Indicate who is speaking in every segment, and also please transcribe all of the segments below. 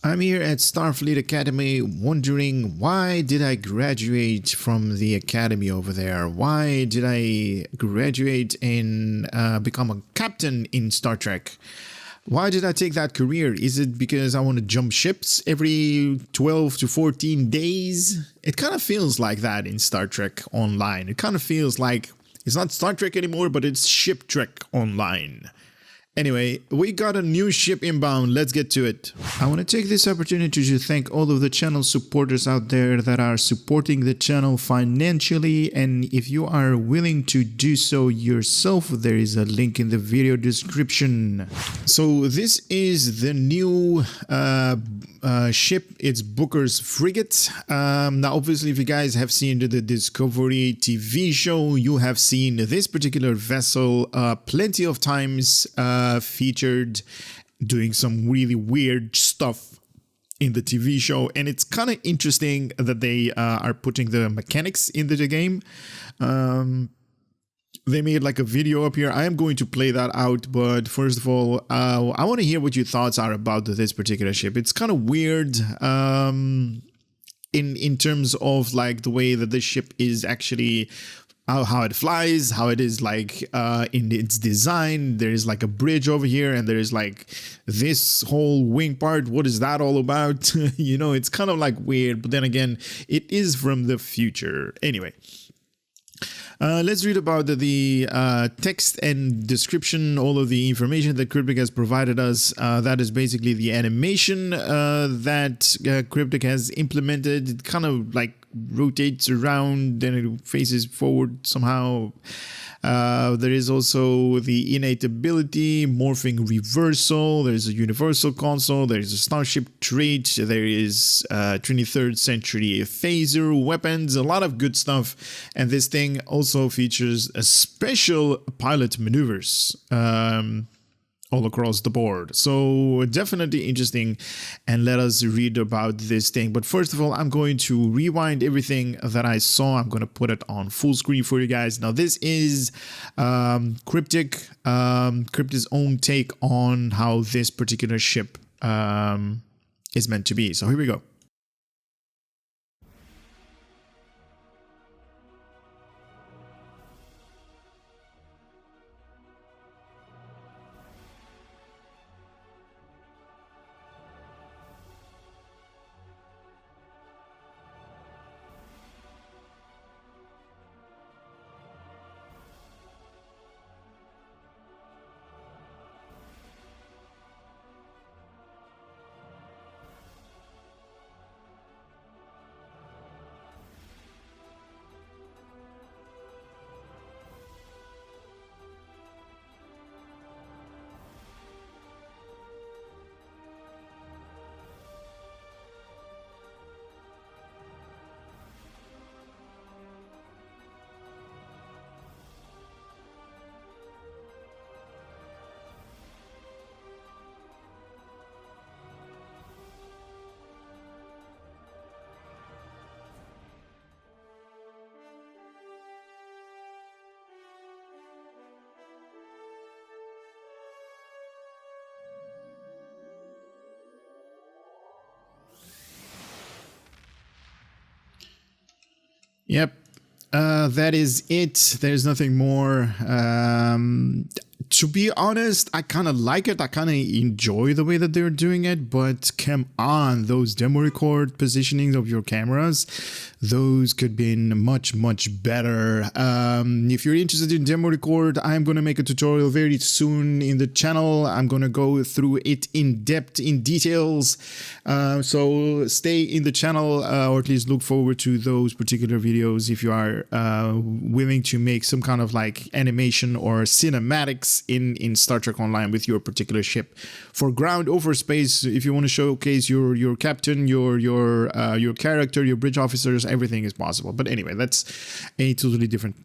Speaker 1: I'm here at Starfleet Academy wondering, why did I graduate from the academy over there? Why did I graduate and become a captain in Star Trek? Why did I take that career? Is it because I want to jump ships every 12 to 14 days? It kind of feels like that in Star Trek Online. It kind of feels like it's not Star Trek anymore, but it's Ship Trek Online. Anyway, we got a new ship inbound. Let's get to it. I want to take this opportunity to thank all of the channel supporters out there that are supporting the channel financially. And if you are willing to do so yourself, there is a link in the video description. So this is the new ship. It's Booker's Frigate. Now, obviously, if you guys have seen the Discovery TV show, you have seen this particular vessel plenty of times featured doing some really weird stuff in the TV show, and it's kind of interesting that they are putting the mechanics into the game. They made like a video up here. I am going to play that out, but first of all, I want to hear what your thoughts are about this particular ship. It's kind of weird in terms of like the way that the ship is actually how it flies, how it is like in its design. There is like a bridge over here, and there is like this whole wing part. What is that all about? You know, it's kind of like weird, but then again, it is from the future. Anyway, let's read about the text and description, all of the information that Cryptic has provided us. That is basically the animation that Cryptic has implemented. It kind of like rotates around, then it faces forward somehow. There is also the innate ability, morphing reversal. There's a universal console. There's a starship trait. There is 23rd century phaser weapons. A lot of good stuff. And this thing also features a special pilot maneuvers all across the board. So definitely interesting, and let us read about this thing. But first of all, I'm going to rewind everything that I saw. I'm going to put it on full screen for you guys. Now this is Cryptic's own take on how this particular ship is meant to be. So here we go. Yep, that is it. There's nothing more. To be honest, I kind of like it. I kind of enjoy the way that they're doing it, but come on, those demo record positionings of your cameras, those could be much better. If you're interested in demo record, I'm going to make a tutorial very soon in the channel. I'm going to go through it in depth, in details. So stay in the channel, or at least look forward to those particular videos if you are willing to make some kind of like animation or cinematics in Star Trek Online with your particular ship, for ground over space. If you want to showcase your captain, your character, your bridge officers, everything is possible. But anyway, that's a totally different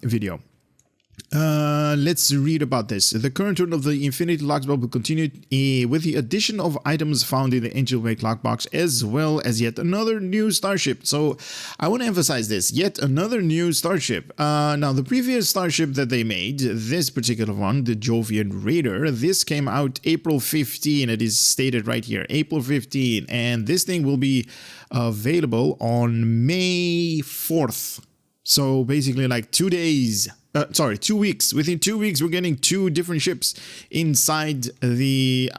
Speaker 1: video. Let's read about this. The current run of the Infinity Lockbox will continue with the addition of items found in the Angel Wake Lockbox, as well as yet another new starship. So I want to emphasize this, yet another new starship. Now, the previous starship that they made, this particular one, the Jovian Raider, this came out April 15. It is stated right here, April 15. And this thing will be available on May 4th. So basically like 2 days. 2 weeks. Within 2 weeks, we're getting 2 different ships inside the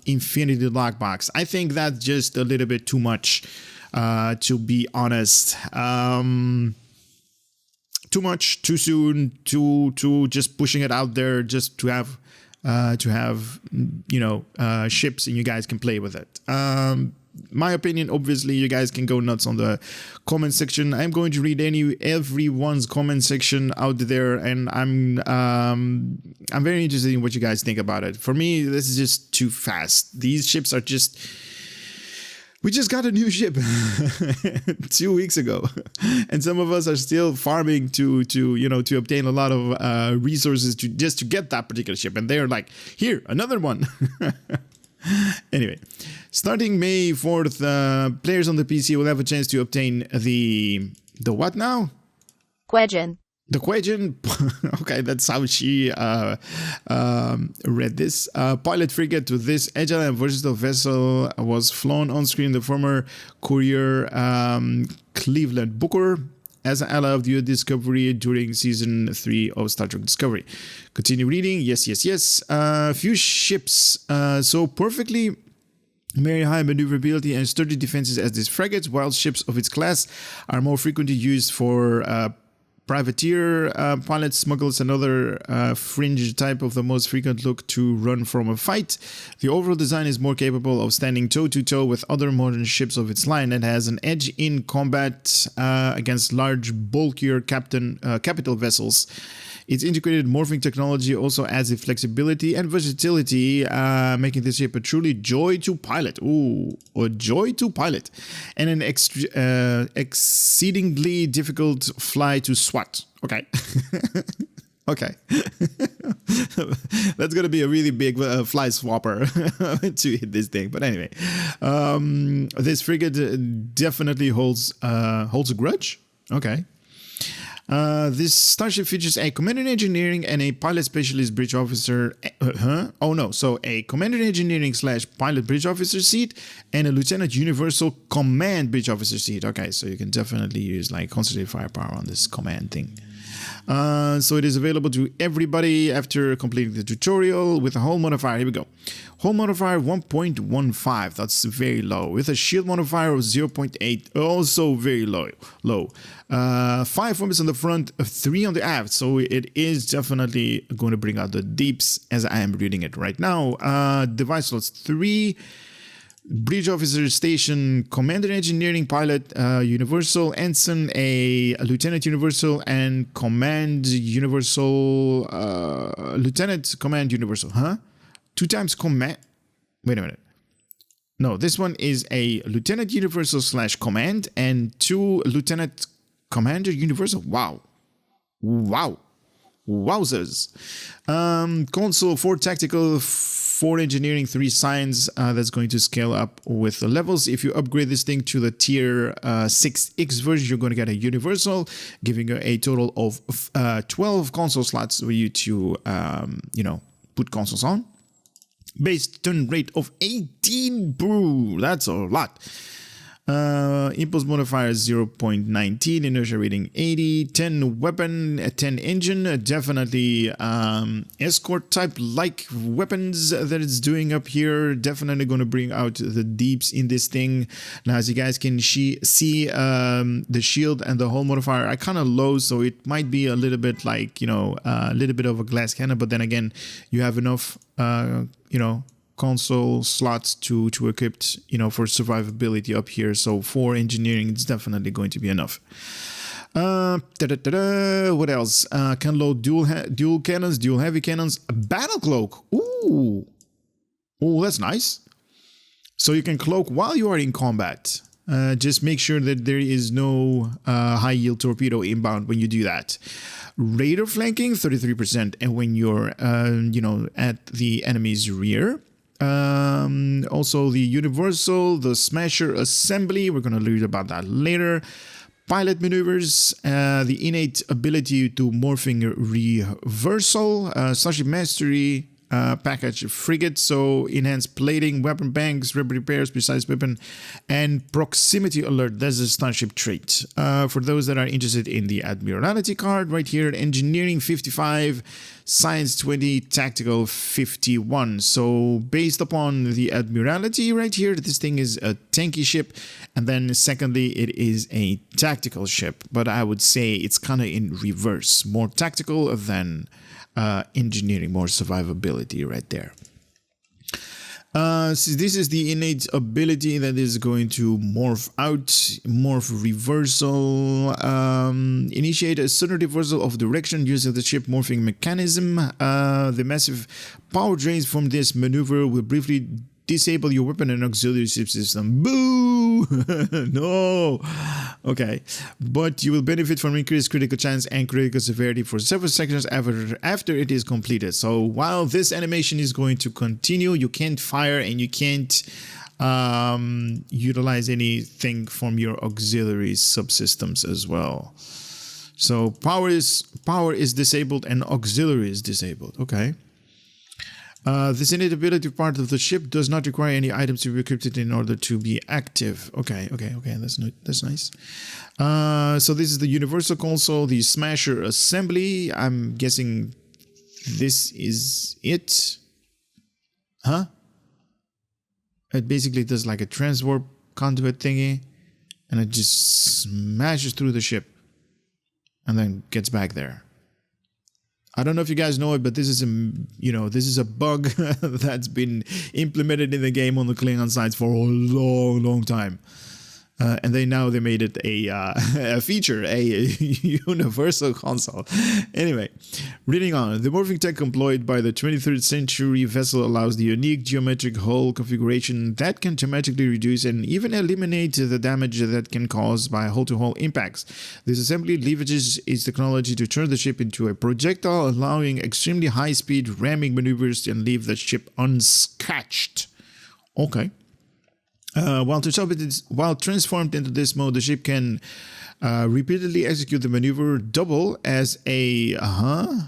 Speaker 1: Infinity Lockbox. I think that's just a little bit too much, to be honest. Too much, too soon, too just pushing it out there just to have ships and you guys can play with it. My opinion, obviously, you guys can go nuts on the comment section. I'm going to read everyone's comment section out there, and I'm very interested in what you guys think about it. For me, this is just too fast. These ships are just... We just got a new ship 2 weeks ago, and some of us are still farming to obtain a lot of resources just to get that particular ship, and they're like, here, another one. Anyway, starting May 4th, players on the PC will have a chance to obtain the what now?
Speaker 2: Kwejian.
Speaker 1: The Kwejian. Okay, that's how she read this. Pilot frigate with this agile and versatile vessel was flown on screen. The former courier Cleveland Booker as an ally of the Discovery during season 3 of Star Trek Discovery. Continue reading. Yes. Few ships so perfectly very high maneuverability and sturdy defenses as these frigates, while ships of its class are more frequently used for privateer pilots, smugglers, and other fringe type of the most frequent look to run from a fight. The overall design is more capable of standing toe-to-toe with other modern ships of its line and has an edge in combat against large, bulkier capital vessels. Its integrated morphing technology also adds the flexibility and versatility, making this ship a truly joy to pilot. Ooh, a joy to pilot. And an exceedingly difficult fly to swat. Okay. Okay. That's going to be a really big fly swapper to hit this thing. But anyway, this frigate definitely holds a grudge. Okay. This starship features a commander in engineering and a pilot specialist bridge officer. So a commander in engineering / pilot bridge officer seat and a lieutenant universal command bridge officer seat. Okay, so you can definitely use like concentrated firepower on this command thing. So it is available to everybody after completing the tutorial with a hull modifier. Here we go. Hull modifier 1.15. That's very low. With a shield modifier of 0.8. Also very low. 5 weapons on the front, 3 on the aft. So it is definitely going to bring out the deeps as I am reading it right now. Device slots 3. Bridge officer station, commander engineering pilot, universal ensign, a lieutenant universal, and command universal, lieutenant command universal. 2 times command. Wait a minute. No, this one is a lieutenant universal / command and 2 lieutenant commander universal. Wow. Wowzers. Console 4 tactical, 4 engineering, 3 science. That's going to scale up with the levels. If you upgrade this thing to the tier 6X version, you're going to get a universal, giving you a total of 12 console slots for you to, put consoles on. Base turn rate of 18. Boo, that's a lot. Impulse modifier 0.19, inertia rating 80, 10 weapon, 10 engine, definitely escort type like weapons that it's doing up here, definitely going to bring out the deeps in this thing. Now as you guys can see the shield and the hull modifier are kind of low, so it might be a little bit like a little bit of a glass cannon, but then again you have enough console slots to equip for survivability up here. So for engineering it's definitely going to be enough. What else? Can load dual cannons, dual heavy cannons, a battle cloak. Ooh, that's nice. So you can cloak while you are in combat. Just make sure that there is no high yield torpedo inbound when you do that. Radar flanking 33%, and when you're at the enemy's rear. Also the universal, the smasher assembly, we're going to read about that later. Pilot maneuvers, the innate ability to morphing reversal, Starship Mastery package, Frigate, so enhanced plating, weapon banks, repairs, precise weapon, and proximity alert. That's a Starship trait. For those that are interested in the Admiralty card, right here, Engineering 55, Science 20, Tactical 51. So based upon the Admiralty right here, this thing is a tanky ship, and then secondly, it is a tactical ship, but I would say it's kind of in reverse, more tactical than engineering, more survivability right there. So this is the innate ability that is going to morph out, morph reversal, initiate a sudden reversal of direction using the ship morphing mechanism. The massive power drains from this maneuver will briefly disable your weapon and auxiliary ship system. Boo! No! Okay. But you will benefit from increased critical chance and critical severity for several seconds after it is completed. So while this animation is going to continue, you can't fire and you can't utilize anything from your auxiliary subsystems as well. So power is disabled and auxiliary is disabled. Okay. This innate ability part of the ship does not require any items to be equipped in order to be active. Okay, that's nice. So this is the universal console, the smasher assembly. I'm guessing this is it. Huh? It basically does like a transwarp conduit thingy, and it just smashes through the ship and then gets back there. I don't know if you guys know it, but this is a bug that's been implemented in the game on the Klingon sides for a long time. And they made it a feature, a universal console. Anyway, reading on. The morphing tech employed by the 23rd century vessel allows the unique geometric hull configuration that can dramatically reduce and even eliminate the damage that can cause by hull-to-hull impacts. This assembly leverages its technology to turn the ship into a projectile, allowing extremely high-speed ramming maneuvers and leave the ship unscratched. Okay. While transformed into this mode, the ship can repeatedly execute the maneuver double as a, I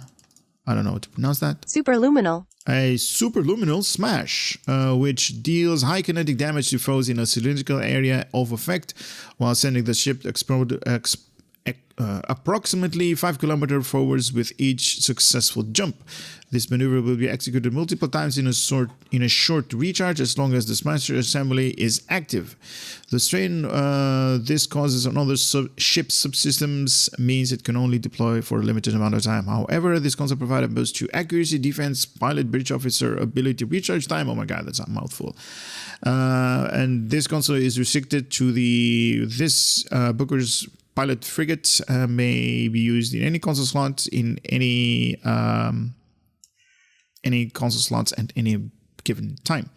Speaker 1: don't know how to pronounce that.
Speaker 2: Superluminal.
Speaker 1: A superluminal smash, which deals high kinetic damage to foes in a cylindrical area of effect while sending the ship approximately 5 kilometers forwards with each successful jump. This maneuver will be executed multiple times in a short recharge as long as the smasher assembly is active. The strain this causes on other ship subsystems means it can only deploy for a limited amount of time. However, this concept provides a boost to accuracy, defense, pilot, bridge officer, ability, recharge time. Oh my god, that's a mouthful. And this console is restricted to Booker's pilot frigate, may be used in any console slots in any console slots at any given time.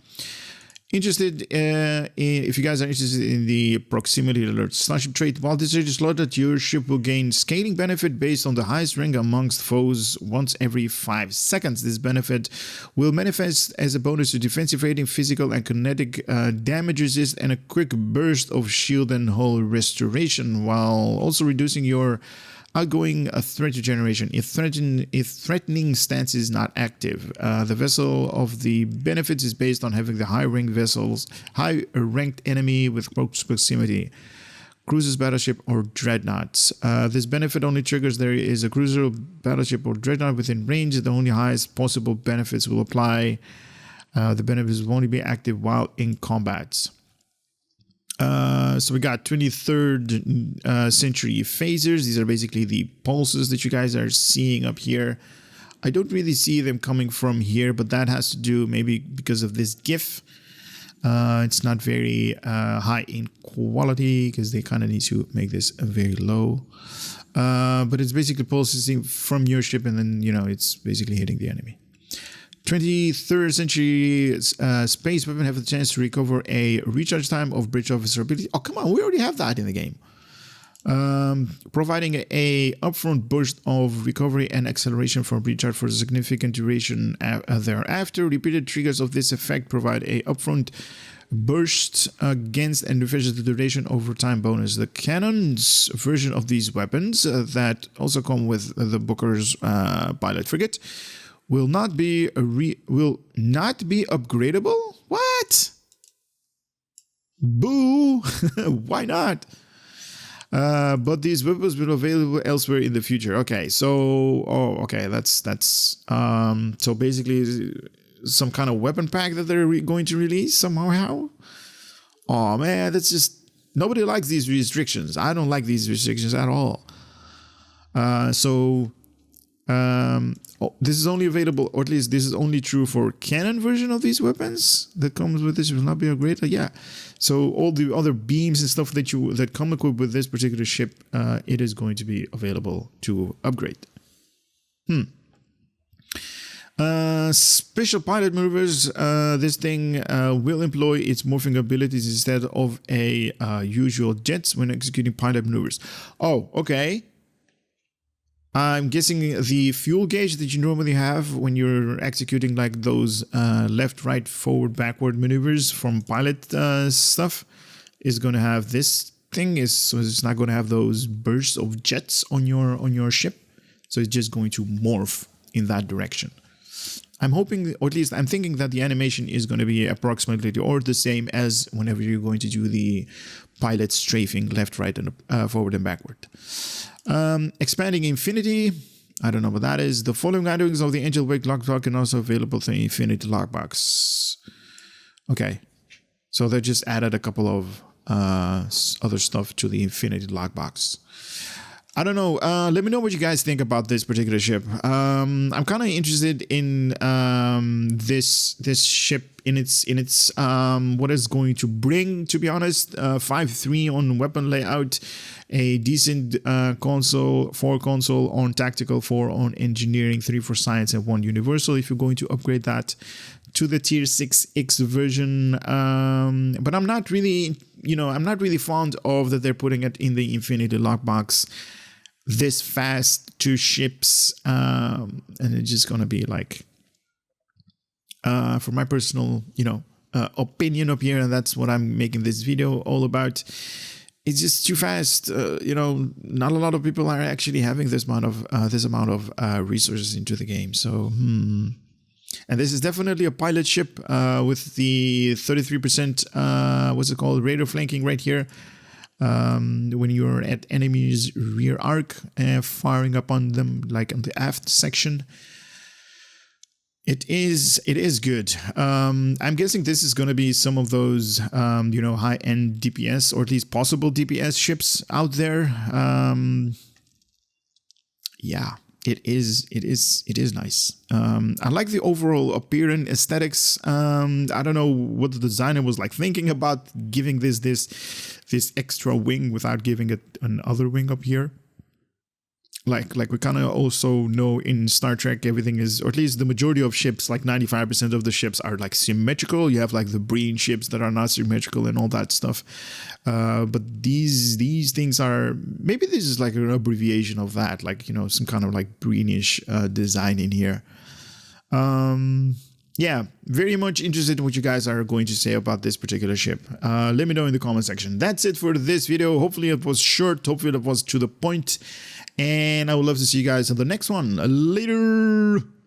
Speaker 1: If you guys are interested in the proximity alert Starship trait, while this is slotted, your ship will gain scaling benefit based on the highest rank amongst foes once every 5 seconds. This benefit will manifest as a bonus to defensive rating, physical and kinetic damage resist, and a quick burst of shield and hull restoration, while also reducing your outgoing threat generation if threatening stance is not active. The vessel of the benefits is based on having the high-ranked enemy with close proximity, cruisers, battleship, or dreadnoughts. This benefit only triggers there is a cruiser, battleship, or dreadnought within range. The only highest possible benefits will apply. The benefits will only be active while in combat. So we got 23rd century phasers. These are basically the pulses that you guys are seeing up here. I don't really see them coming from here, but that has to do maybe because of this GIF. It's not very high in quality because they kind of need to make this very low. But it's basically pulsing from your ship and then, it's basically hitting the enemy. 23rd century space weapon have the chance to recover a recharge time of bridge officer ability. Oh, come on, we already have that in the game. Providing a upfront burst of recovery and acceleration from recharge for a significant duration thereafter. Repeated triggers of this effect provide a upfront burst against and refreshes the duration over time bonus. The cannons version of these weapons that also come with the Booker's pilot frigate will not be upgradable. What? Boo! Why not? But these weapons will be available elsewhere in the future. Okay, so that's so basically some kind of weapon pack that they're going to release somehow. Oh man, that's just, nobody likes these restrictions. I don't like these restrictions at all. This is only available, or at least this is only true for canon version of these weapons that comes with this will not be upgraded. Yeah, so all the other beams and stuff that come equipped with this particular ship, it is going to be available to upgrade. Special pilot maneuvers. This thing will employ its morphing abilities instead of a usual jets when executing pilot maneuvers. Oh, okay. I'm guessing the fuel gauge that you normally have when you're executing like those left, right, forward, backward maneuvers from pilot stuff is going to have this thing. So it's not going to have those bursts of jets on your ship. So it's just going to morph in that direction. I'm hoping, or at least I'm thinking that the animation is going to be approximately or the same as whenever you're going to do the pilot strafing left, right, and forward and backward. Expanding Infinity. I don't know what that is. The following items of the Angel Wake lockbox can also available through Infinity lockbox. Okay. So they just added a couple of other stuff to the Infinity lockbox. I don't know. Let me know what you guys think about this particular ship. I'm kind of interested in this ship in its what it's going to bring. To be honest, 5-3 on weapon layout, a decent console, 4 console on tactical, 4 on engineering, 3 for science, and 1 universal. If you're going to upgrade that to the tier 6X version, but I'm not really fond of that they're putting it in the Infinity lockbox this fast, 2 ships, and it's just gonna be like, for my personal, opinion up here, and that's what I'm making this video all about. It's just too fast. Not a lot of people are actually having this amount of resources into the game. So, and this is definitely a pilot ship with the 33%, what's it called, radar flanking right here. When you're at enemy's rear arc, firing up on them, like on the aft section. It is good. I'm guessing this is going to be some of those, high-end DPS, or at least possible DPS ships out there. Yeah, it is nice. I like the overall appearance, aesthetics. I don't know what the designer was like thinking about giving this extra wing without giving it another wing up here. Like we kind of also know in Star Trek, everything is, or at least the majority of ships, like 95% of the ships are like symmetrical. You have like the Breen ships that are not symmetrical and all that stuff. But these things are, maybe this is like an abbreviation of that, like, some kind of like Breenish design in here. Yeah, very much interested in what you guys are going to say about this particular ship. Let me know in the comment section. That's it for this video. Hopefully it was short. Hopefully it was to the point. And I would love to see you guys on the next one. Later.